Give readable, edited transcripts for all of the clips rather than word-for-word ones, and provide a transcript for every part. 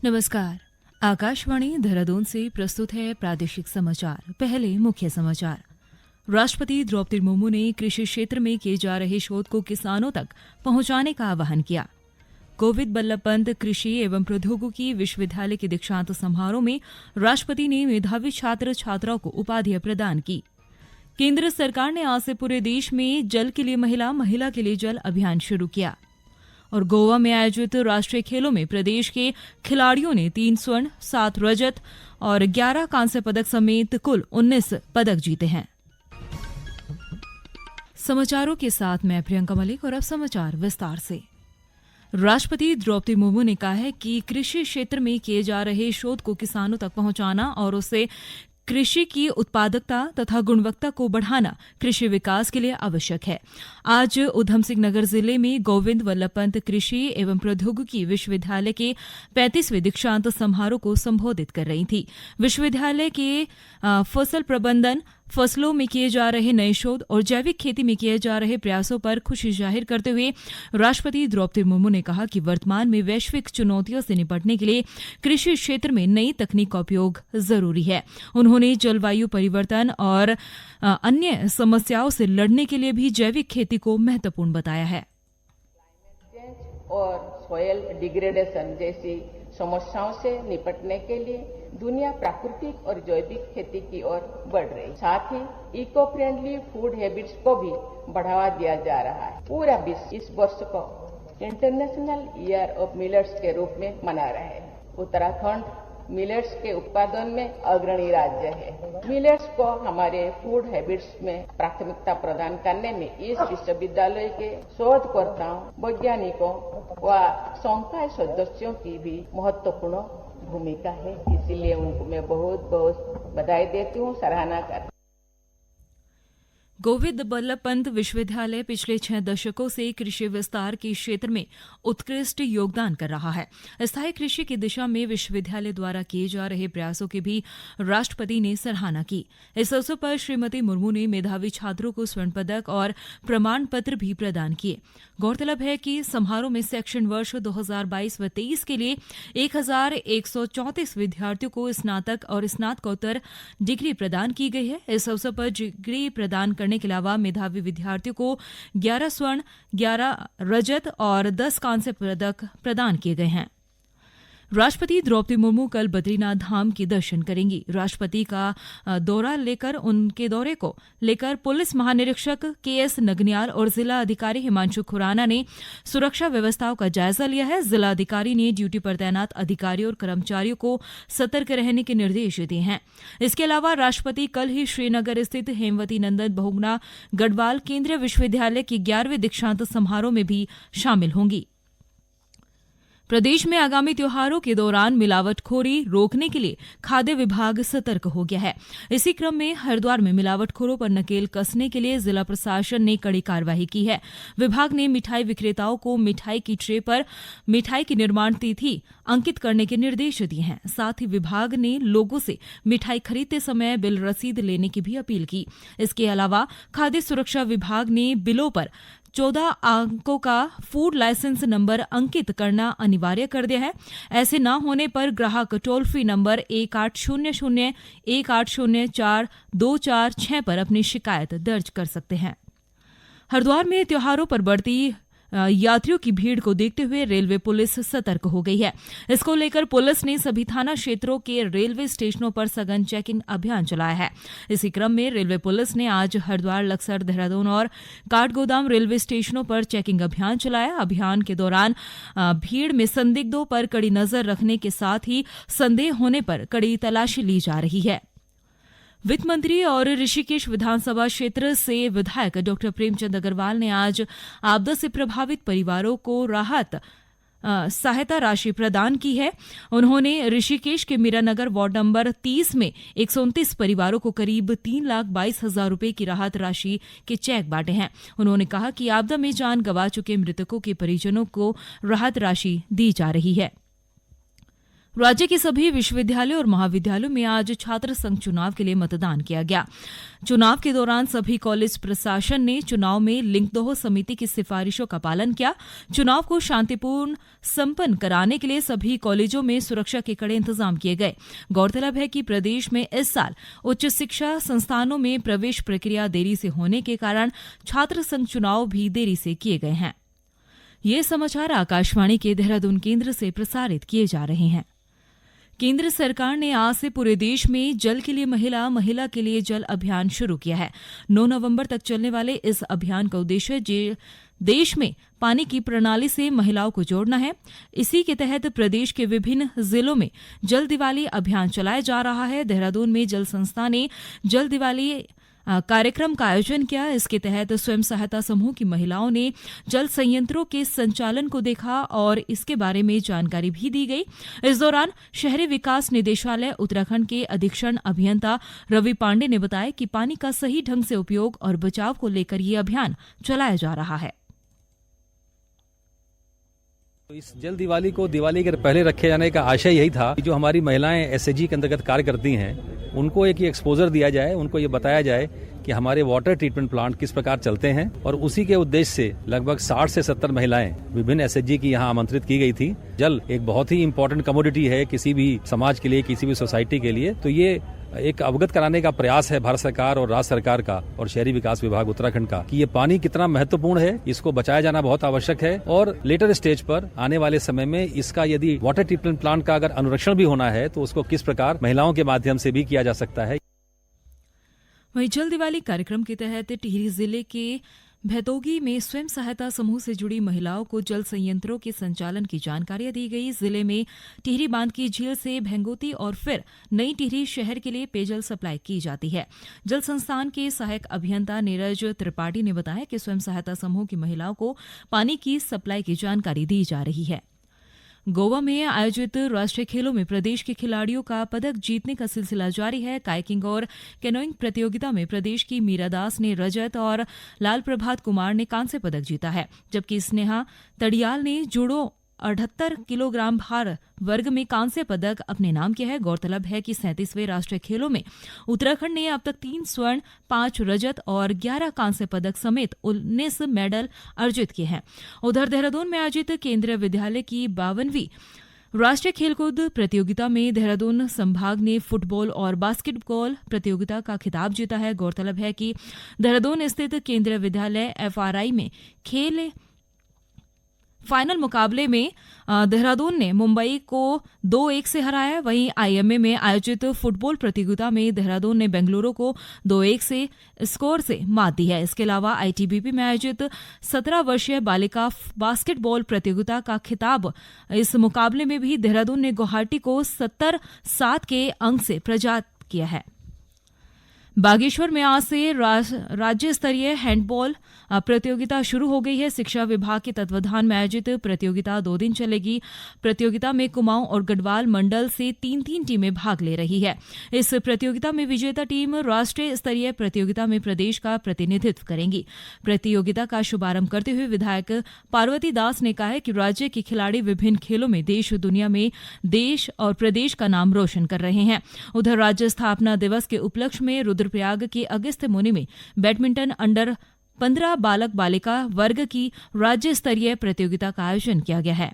नमस्कार। आकाशवाणी देहरादून से प्रस्तुत है प्रादेशिक समाचार। पहले मुख्य समाचार। राष्ट्रपति द्रौपदी मुर्मू ने कृषि क्षेत्र में किए जा रहे शोध को किसानों तक पहुंचाने का आह्वान किया। गोविंद बल्लभ पंत कृषि एवं प्रौद्योगिकी विश्वविद्यालय के दीक्षांत समारोह में राष्ट्रपति ने मेधावी छात्र छात्राओं को उपाधियां प्रदान की। केंद्र सरकार ने आज से पूरे देश में जल के लिए महिला, महिला के लिए जल अभियान शुरू किया। और गोवा में आयोजित राष्ट्रीय खेलों में प्रदेश के खिलाड़ियों ने 3 स्वर्ण, 7 रजत और 11 कांस्य पदक समेत कुल 19 पदक जीते हैं। समाचारों के साथ मैं प्रियंका मलिक और अब समाचार विस्तार से। राष्ट्रपति द्रौपदी मुर्मू ने कहा है कि कृषि क्षेत्र में किए जा रहे शोध को किसानों तक पहुंचाना और उससे कृषि की उत्पादकता तथा गुणवत्ता को बढ़ाना कृषि विकास के लिए आवश्यक है। आज उधम सिंह नगर जिले में गोविंद बल्लभ पंत कृषि एवं प्रौद्योगिकी विश्वविद्यालय के 35वें दीक्षांत समारोह को संबोधित कर रही थी। विश्वविद्यालय के फसल प्रबंधन, फसलों में किए जा रहे नए शोध और जैविक खेती में किए जा रहे प्रयासों पर खुशी जाहिर करते हुए राष्ट्रपति द्रौपदी मुर्मू ने कहा कि वर्तमान में वैश्विक चुनौतियों से निपटने के लिए कृषि क्षेत्र में नई तकनीक का उपयोग जरूरी है। उन्होंने जलवायु परिवर्तन और अन्य समस्याओं से लड़ने के लिए भी जैविक खेती को महत्वपूर्ण बताया है। और सॉयल डिग्रेडेशन जैसी समस्याओं से निपटने के लिए दुनिया प्राकृतिक और जैविक खेती की ओर बढ़ रही। साथ ही इको फ्रेंडली फूड हैबिट्स को भी बढ़ावा दिया जा रहा है। पूरा विश्व इस वर्ष को इंटरनेशनल ईयर ऑफ मिलेट्स के रूप में मना रहा है। उत्तराखंड मिलेट्स के उत्पादन में अग्रणी राज्य है। मिलेट्स को हमारे फूड हैबिट्स में प्राथमिकता प्रदान करने में इस विश्वविद्यालय के शोधकर्ताओं, वैज्ञानिकों व संकाय सदस्यों की भी महत्वपूर्ण भूमिका है। इसीलिए उनको मैं बहुत बहुत बधाई देती हूँ, सराहना करती हूँ। गोविंद बल्लभ पंत विश्वविद्यालय पिछले 6 दशकों से कृषि विस्तार के क्षेत्र में उत्कृष्ट योगदान कर रहा है। स्थायी कृषि की दिशा में विश्वविद्यालय द्वारा किए जा रहे प्रयासों की भी राष्ट्रपति ने सराहना की। इस अवसर पर श्रीमती मुर्मू ने मेधावी छात्रों को स्वर्ण पदक और प्रमाण पत्र भी प्रदान किए। गौरतलब है कि समारोह में शैक्षणिक वर्ष 2022 व 23 के लिए 1134 विद्यार्थियों को स्नातक और स्नातकोत्तर डिग्री प्रदान की गई है। इस अवसर पर डिग्री प्रदान करने के अलावा मेधावी विद्यार्थियों को 11 स्वर्ण, 11 रजत और 10 कांस्य पदक प्रदान किए गए हैं। राष्ट्रपति द्रौपदी मुर्मू कल बद्रीनाथ धाम के दर्शन करेंगी। राष्ट्रपति का दौरा लेकर उनके दौरे को लेकर पुलिस महानिरीक्षक KS नगनियाल और जिला अधिकारी हिमांशु खुराना ने सुरक्षा व्यवस्थाओं का जायजा लिया है। जिला अधिकारी ने ड्यूटी पर तैनात अधिकारियों और कर्मचारियों को सतर्क रहने के निर्देश दिए हैं। इसके अलावा राष्ट्रपति कल ही श्रीनगर स्थित हेमवती नंदन बहुगुणा गढ़वाल केंद्रीय विश्वविद्यालय के 11वें दीक्षांत समारोह में भी शामिल होंगी। प्रदेश में आगामी त्योहारों के दौरान मिलावटखोरी रोकने के लिए खाद्य विभाग सतर्क हो गया है। इसी क्रम में हरिद्वार में मिलावटखोरों पर नकेल कसने के लिए जिला प्रशासन ने कड़ी कार्रवाई की है। विभाग ने मिठाई विक्रेताओं को मिठाई की ट्रे पर मिठाई की निर्माण तिथि अंकित करने के निर्देश दिए हैं। साथ ही विभाग ने लोगों से मिठाई खरीदते समय बिल रसीद लेने की भी अपील की। इसके अलावा खाद्य सुरक्षा विभाग ने बिलों पर 14 अंकों का फूड लाइसेंस नंबर अंकित करना अनिवार्य कर दिया है। ऐसे न होने पर ग्राहक टोल फ्री नंबर 1800 1804 246 पर अपनी शिकायत दर्ज कर सकते हैं। हरिद्वार में त्योहारों पर बढ़ती यात्रियों की भीड़ को देखते हुए रेलवे पुलिस सतर्क हो गई है। इसको लेकर पुलिस ने सभी थाना क्षेत्रों के रेलवे स्टेशनों पर सघन चेकिंग अभियान चलाया है। इसी क्रम में रेलवे पुलिस ने आज हरिद्वार, लक्सर, देहरादून और काठगोदाम रेलवे स्टेशनों पर चेकिंग अभियान चलाया। अभियान के दौरान भीड़ में संदिग्धों पर कड़ी नजर रखने के साथ ही संदेह होने पर कड़ी तलाशी ली जा रही है। वित्त मंत्री और ऋषिकेश विधानसभा क्षेत्र से विधायक डॉ प्रेमचंद अग्रवाल ने आज आपदा से प्रभावित परिवारों को राहत सहायता राशि प्रदान की है। उन्होंने ऋषिकेश के मीरानगर वार्ड नंबर 30 में 129 परिवारों को करीब 3,22,000 रुपए की राहत राशि के चेक बांटे हैं। उन्होंने कहा कि आपदा में जान गंवा चुके मृतकों के परिजनों को राहत राशि दी जा रही है। राज्य के सभी विश्वविद्यालयों और महाविद्यालयों में आज छात्र संघ चुनाव के लिए मतदान किया गया। चुनाव के दौरान सभी कॉलेज प्रशासन ने चुनाव में लिंगदोह समिति की सिफारिशों का पालन किया। चुनाव को शांतिपूर्ण संपन्न कराने के लिए सभी कॉलेजों में सुरक्षा के कड़े इंतजाम किए गए। गौरतलब है कि प्रदेश में इस साल उच्च शिक्षा संस्थानों में प्रवेश प्रक्रिया देरी से होने के कारण छात्र संघ चुनाव भी देरी से किए गए हैं। ये समाचार आकाशवाणी के देहरादून केंद्र से प्रसारित किए जा रहे हैं। केंद्र सरकार ने आज से पूरे देश में जल के लिए महिला, महिला के लिए जल अभियान शुरू किया है। 9 नवंबर तक चलने वाले इस अभियान का उद्देश्य देश में पानी की प्रणाली से महिलाओं को जोड़ना है। इसी के तहत प्रदेश के विभिन्न जिलों में जल दिवाली अभियान चलाया जा रहा है। देहरादून में जल संस्था ने जल दिवाली कार्यक्रम का आयोजन किया। इसके तहत स्वयं सहायता समूह की महिलाओं ने जल संयंत्रों के संचालन को देखा और इसके बारे में जानकारी भी दी गई। इस दौरान शहरी विकास निदेशालय उत्तराखंड के अधीक्षण अभियंता रवि पांडे ने बताया कि पानी का सही ढंग से उपयोग और बचाव को लेकर ये अभियान चलाया जा रहा है। इस जल दिवाली को दिवाली के पहले रखे जाने का आशय यही था कि जो हमारी महिलाएं एसएचजी के अंतर्गत कार्य करती हैं उनको एक एक्सपोजर दिया जाए, उनको ये बताया जाए कि हमारे वाटर ट्रीटमेंट प्लांट किस प्रकार चलते हैं। और उसी के उद्देश्य से लगभग 60 से 70 महिलाएं विभिन्न एसएचजी की यहाँ आमंत्रित की गई थी। जल एक बहुत ही इंपॉर्टेंट कमोडिटी है किसी भी समाज के लिए, किसी भी सोसाइटी के लिए। तो ये एक अवगत कराने का प्रयास है भारत सरकार और राज्य सरकार का और शहरी विकास विभाग उत्तराखंड का कि ये पानी कितना महत्वपूर्ण है, इसको बचाया जाना बहुत आवश्यक है। और लेटर स्टेज पर आने वाले समय में इसका यदि वाटर ट्रीटमेंट प्लांट का अगर अनुरक्षण भी होना है तो उसको किस प्रकार महिलाओं के माध्यम से भी किया जा सकता है। वहीं जल दिवाली कार्यक्रम के तहत टिहरी जिले के भैतोगी में स्वयं सहायता समूह से जुड़ी महिलाओं को जल संयंत्रों के संचालन की जानकारियां दी गई। जिले में टिहरी बांध की झील से भेंगोती और फिर नई टिहरी शहर के लिए पेयजल सप्लाई की जाती है। जल संस्थान के सहायक अभियंता नीरज त्रिपाठी ने बताया कि स्वयं सहायता समूह की महिलाओं को पानी की सप्लाई की जानकारी दी जा रही है। गोवा में आयोजित राष्ट्रीय खेलों में प्रदेश के खिलाड़ियों का पदक जीतने का सिलसिला जारी है। काइकिंग और कैनोइंग प्रतियोगिता में प्रदेश की मीरा दास ने रजत और लाल प्रभात कुमार ने कांस्य पदक जीता है, जबकि स्नेहा तड़ियाल ने जूडो 78 किलोग्राम भार वर्ग में कांस्य पदक अपने नाम किया है। गौरतलब है कि 37वें राष्ट्रीय खेलों में उत्तराखंड ने अब तक 3 स्वर्ण, 5 रजत और 11 कांस्य पदक समेत 19 मेडल अर्जित किए हैं। उधर देहरादून में आयोजित केंद्रीय विद्यालय की 52वीं राष्ट्रीय खेलकूद प्रतियोगिता में देहरादून संभाग ने फुटबॉल और बास्केटबॉल प्रतियोगिता का खिताब जीता है। गौरतलब है कि देहरादून स्थित केंद्रीय विद्यालय FRI में खेल फाइनल मुकाबले में देहरादून ने मुंबई को 2-1 से हराया। वहीं IMA में आयोजित फुटबॉल प्रतियोगिता में देहरादून ने बेंगलुरु को 2-1 से स्कोर से मात दी है। इसके अलावा ITBP में आयोजित 17 वर्षीय बालिका बास्केटबॉल प्रतियोगिता का खिताब इस मुकाबले में भी देहरादून ने गुवाहाटी को 70-7 के अंक से पराजित किया है। बागेश्वर में आज से राज्य स्तरीय हैंडबॉल प्रतियोगिता शुरू हो गई है। शिक्षा विभाग के तत्वाधान में आयोजित प्रतियोगिता 2 दिन चलेगी। प्रतियोगिता में कुमाऊं और गढ़वाल मंडल से 3-3 टीमें भाग ले रही है। इस प्रतियोगिता में विजेता टीम राष्ट्रीय स्तरीय प्रतियोगिता में प्रदेश का प्रतिनिधित्व करेंगी। प्रतियोगिता का शुभारंभ करते हुए विधायक पार्वती दास ने कहा है कि राज्य के खिलाड़ी विभिन्न खेलों में देश दुनिया में देश और प्रदेश का नाम रोशन कर रहे हैं। उधर राज्य स्थापना दिवस के उपलक्ष्य में रुद्रप्रयाग के अगस्त्य मुनि में बैडमिंटन अंडर 15 बालक बालिका वर्ग की राज्य स्तरीय प्रतियोगिता का आयोजन किया गया है।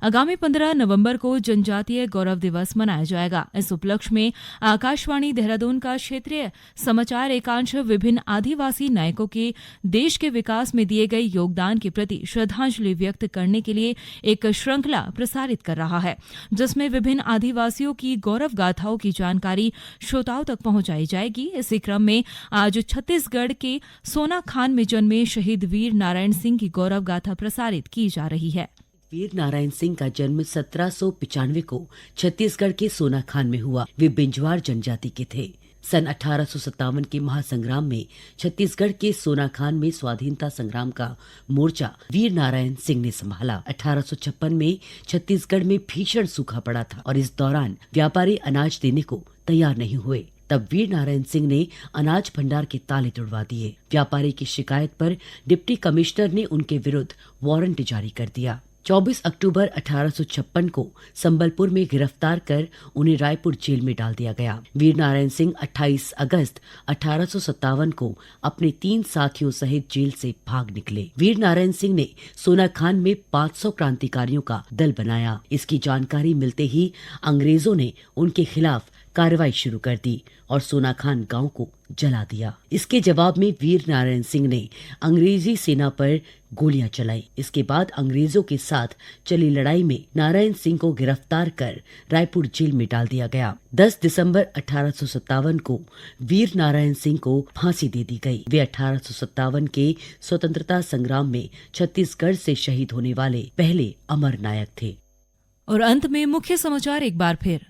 आगामी 15 नवंबर को जनजातीय गौरव दिवस मनाया जाएगा। इस उपलक्ष्य में आकाशवाणी देहरादून का क्षेत्रीय समाचार एकांश विभिन्न आदिवासी नायकों के देश के विकास में दिए गए योगदान के प्रति श्रद्धांजलि व्यक्त करने के लिए एक श्रृंखला प्रसारित कर रहा है, जिसमें विभिन्न आदिवासियों की गौरव गाथाओं की जानकारी श्रोताओं तक पहुंचाई जाएगी। इसी क्रम में आज छत्तीसगढ़ के सोनाखान में जन्मे शहीद वीर नारायण सिंह की गौरव गाथा प्रसारित की जा रही है। वीर नारायण सिंह का जन्म 1795 को छत्तीसगढ़ के सोनाखान में हुआ। वे बिंजवार जनजाति के थे। सन 1857 के महासंग्राम में छत्तीसगढ़ के सोनाखान में स्वाधीनता संग्राम का मोर्चा वीर नारायण सिंह ने संभाला। 1856 में छत्तीसगढ़ में भीषण सूखा पड़ा था और इस दौरान व्यापारी अनाज देने को तैयार नहीं हुए। तब वीर नारायण सिंह ने अनाज भंडार के ताले तुड़वा दिए। व्यापारी की शिकायत पर डिप्टी कमिश्नर ने उनके विरुद्ध वारंट जारी कर दिया। 24 अक्टूबर 1856 को संबलपुर में गिरफ्तार कर उन्हें रायपुर जेल में डाल दिया गया। वीर नारायण सिंह 28 अगस्त 1857 को अपने 3 साथियों सहित जेल से भाग निकले। वीर नारायण सिंह ने सोनाखान में 500 क्रांतिकारियों का दल बनाया। इसकी जानकारी मिलते ही अंग्रेजों ने उनके खिलाफ कार्रवाई शुरू कर दी और सोनाखान गांव को जला दिया। इसके जवाब में वीर नारायण सिंह ने अंग्रेजी सेना पर गोलियां चलाई। इसके बाद अंग्रेजों के साथ चली लड़ाई में नारायण सिंह को गिरफ्तार कर रायपुर जेल में डाल दिया गया। 10 दिसंबर 1857 को वीर नारायण सिंह को फांसी दे दी गई। वे 1857 के स्वतंत्रता संग्राम में छत्तीसगढ़ से शहीद होने वाले पहले अमर नायक थे। और अंत में मुख्य समाचार एक बार फिर।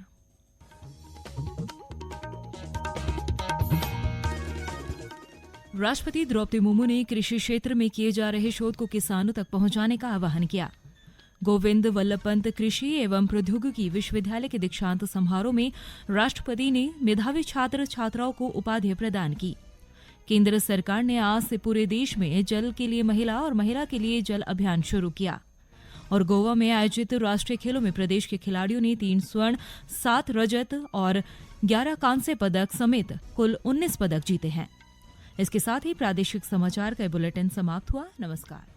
राष्ट्रपति द्रौपदी मुर्मू ने कृषि क्षेत्र में किए जा रहे शोध को किसानों तक पहुंचाने का आह्वान किया। गोविंद वल्लभ पंत कृषि एवं प्रौद्योगिकी विश्वविद्यालय के दीक्षांत समारोह में राष्ट्रपति ने मेधावी छात्र छात्राओं को उपाधि प्रदान की। केंद्र सरकार ने आज से पूरे देश में जल के लिए महिला और महिला के लिए जल अभियान शुरू किया। और गोवा में आयोजित राष्ट्रीय खेलों में प्रदेश के खिलाड़ियों ने 3 स्वर्ण, 7 रजत और 11 कांस्य पदक समेत कुल 19 पदक जीते हैं। इसके साथ ही प्रादेशिक समाचार का बुलेटिन समाप्त हुआ। नमस्कार।